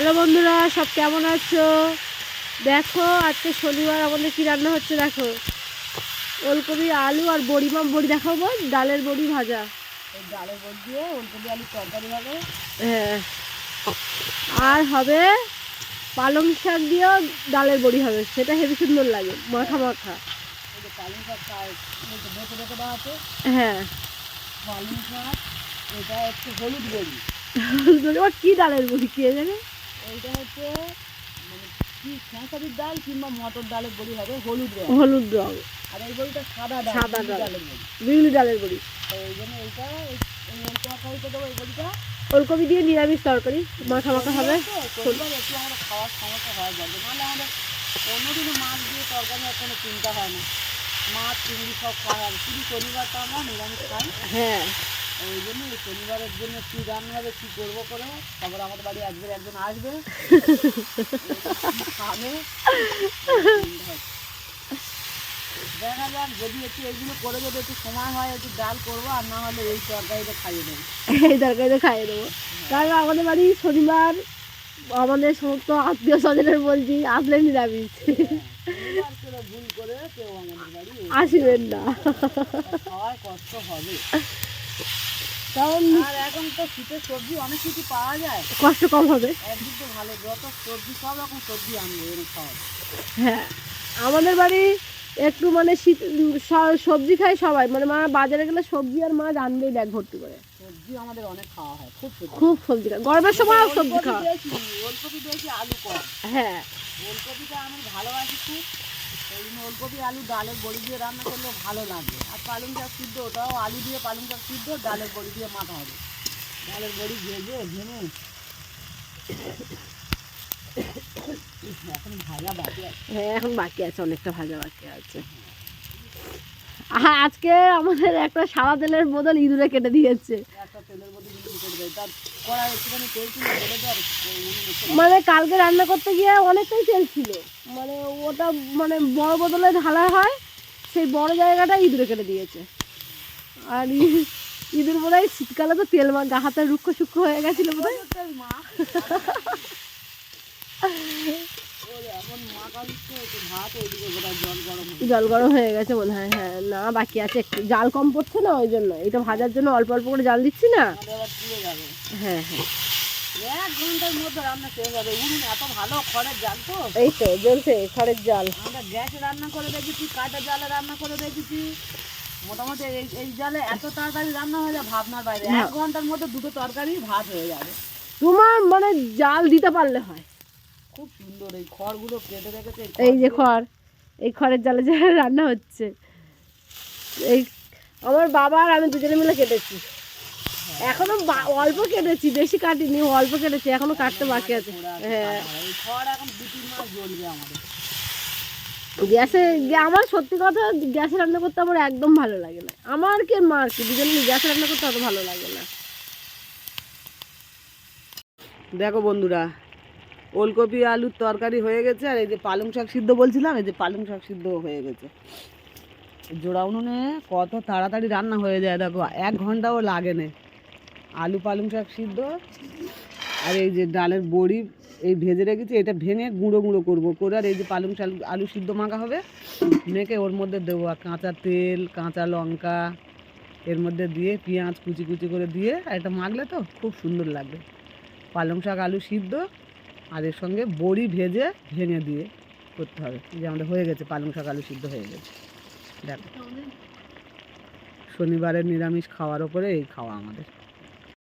Hello বন্ধুরা, সব কেমন আছো? দেখো আজকে শনিবার আমাদের কি রান্না হচ্ছে দেখো। ওলকপি আলু আর বড়ি বড়ি দেখাবো, ডালের বড়ি ভাজা। ডালের বড়ি দিয়ে ওলকপি আলুর তরকারি হবে। হ্যাঁ, আর হবে পালং শাক দিয়েও ডালের বড়ি হবে, সেটা হেবি সুন্দর লাগে, মাখা মাখা। পালং শাক বেঁচে রেখে দেওয়া আছে। হ্যাঁ, পালং শাক, এটা হচ্ছে হলুদ বড়ি। কি ডালের বড়ি কে জানে? এইটা হচ্ছে মানে কি খেসারির ডাল কিংবা মটর ডালের বড়ি হবে, হলুদ রং। হলুদ রং। আর এই বড়িটা সাদা ডালের বড়ি, বিউলি ডালের বড়ি। এই জন্য এইটা এই তরকারিতে দেবো। এই বড়িটা ওলকপি দিয়ে নিরামিষ তরকারি মাখা মাখা হবে। একটু আমরা খাওয়ার সমস্যা হয়ে যাবে, নাহলে আমাদের অন্যদিনও মাছ দিয়ে তরকারি আর কোনো চিন্তা হয় না। মাছ চিংড়ি সব খাওয়া হবে, শুধু শনিবারটা আমরা নিরামিষ খাই। হ্যাঁ, ওই জন্য এই শনিবারের জন্য কী রান্না হবে, কী করবো করে তারপরে আমাদের বাড়ি একজন আসবে খাবে। দেখা যাক, যদি একটু এইগুলো করে যদি একটু সময় হয় একটু ডাল করবো, আর না হলে এই তরকারিটা খাইয়ে দেবো। এই তরকারিটা খাইয়ে দেবো, কারণ আমাদের বাড়ি শনিবার আমাদের সমস্ত আত্মীয় স্বজনের বলছি আসলে নিরামিষ, ভুল করে কেউ আমাদের বাড়ি আসবেন না, খাওয়ায় কষ্ট হবে। কারণ আর এখন তো শীতের সবজি অনেক কিছু পাওয়া যায়, কষ্ট কম হবে। একদিক তো ভালো, যত সবজি সব রকম সবজি আনবো এনে খাওয়া। হ্যাঁ, আমাদের বাড়ি একটু মানে শীত সবজি খায় সবাই, মানে মা বাজারে গেলে সবজি আর মাছ আনবেই ব্যাগ ভর্তি করে। সবজি আমাদের অনেক খাওয়া হয়, খুব সবজি খায়, গরমের সময় সবজি খাওয়া। ওলকপি দিয়েছি, আলু কম। হ্যাঁ, ওলকপিটা আমি ভালোবাসি খুব, ওই জন্য ওলকপি আলু ডালের বড়ি দিয়ে রান্না করলে ভালো লাগবে। আর পালং শাক সিদ্ধ, ওটাও আলু দিয়ে পালং শাক সিদ্ধ ডালের বড়ি দিয়ে মাখা হবে। ডালের বড়ি ভেঙে এখন ভাজা বাকি আছে। হ্যাঁ, এখন বাকি আছে, অনেকটা ভাজা বাকি আছে। আজকে আমাদের একটা সাদা তেলের বোতল ইঁদুরে কেটে দিয়েছে। একটা তেলের বোতল কেটে দেয়, তার কড়াই একটুখানি তেল ছিল বলে দেয়। মানে কালকে রান্না করতে গিয়ে অনেকটাই তেল ছিল, মানে ওটা মানে বড় বোতলে ঢালা হয়, সেই বড় জায়গাটা ইঁদুরে কেটে দিয়েছে। আর ইঁদুর বোধ হয় শীতকালে তো তেল গা হাতে রুক্ষ সূক্ষ্ম হয়ে গেছিল বোধ হয়। জল গরম হয়ে গেছে মনে হয়। হ্যাঁ, না বাকি আছে একটু, জাল কম পড়ছে না, ওই জন্য এটা ভাজার জন্য অল্প অল্প করে জাল দিচ্ছি না। হ্যাঁ হ্যাঁ, 1 ঘন্টার মধ্যে রান্না শেষ হবে। উনুন এত ভালো, খড়ের জাল তো। এই তো জ্বলছে খড়ের জাল। আমরা গ্যাসে রান্না করে দেখেছি, কাঠের জালে রান্না করে দেখেছি, মোটামুটি এই জালে এত তাড়াতাড়ি রান্না হয়ে যায় ভাবনার বাইরে। 1 ঘন্টার মধ্যে দুটো তরকারি ভাত হয়ে যাবে। তোমার মানে জাল দিতে পারলে হয়। খুব সুন্দর এই খড়গুলো কেটে রেখেছে। এই যে খড়, এই খড়ের জালে যে রান্না হচ্ছে, এই আমার বাবা আর আমি দুজনে মিলে কেটেছি। এখনো অল্প কেটেছি, বেশি কাটিনি, অল্প কেটেছি, এখনো কাটতে বাকি আছে। হ্যাঁ, খড় এখন 2-3 মাস জ্বলবে আমাদের। গ্যাসে আমার সত্যি কথা, গ্যাসে রান্না করতে আমার একদম ভালো লাগে না। আমার কি মার কি দুজনে গ্যাসে রান্না করতে অত ভালো লাগে না। দেখো বন্ধুরা, ওলকপি আলুর তরকারি হয়ে গেছে, আর এই যে পালং শাক সিদ্ধ বলছিলাম, এই যে পালং শাক সিদ্ধ হয়ে গেছে। জোড়া উনুনে কত তাড়াতাড়ি রান্না হয়ে যায়, দেখো 1 ঘন্টাও লাগে না। আলু পালং শাক সিদ্ধ, আর এই যে ডালের বড়ি এই ভেজে রেখেছি, এটা ভেঙে গুঁড়ো গুঁড়ো করবো করে, আর এই যে পালং শাক আলু সিদ্ধ মাখা হবে, মেখে ওর মধ্যে দেবো। আর কাঁচা তেল, কাঁচা লঙ্কা এর মধ্যে দিয়ে, পেঁয়াজ কুচি কুচি করে দিয়ে, আর এটা মাখলে তো খুব সুন্দর লাগবে। পালং শাক আলু সিদ্ধ আর এর সঙ্গে বড়ি ভেজে ভেঙে দিয়ে করতে হবে। যে আমাদের হয়ে গেছে, পালং শাক আলু সিদ্ধ হয়ে গেছে। দেখো, শনিবারের নিরামিষ খাওয়ার ওপরে এই খাওয়া আমাদের।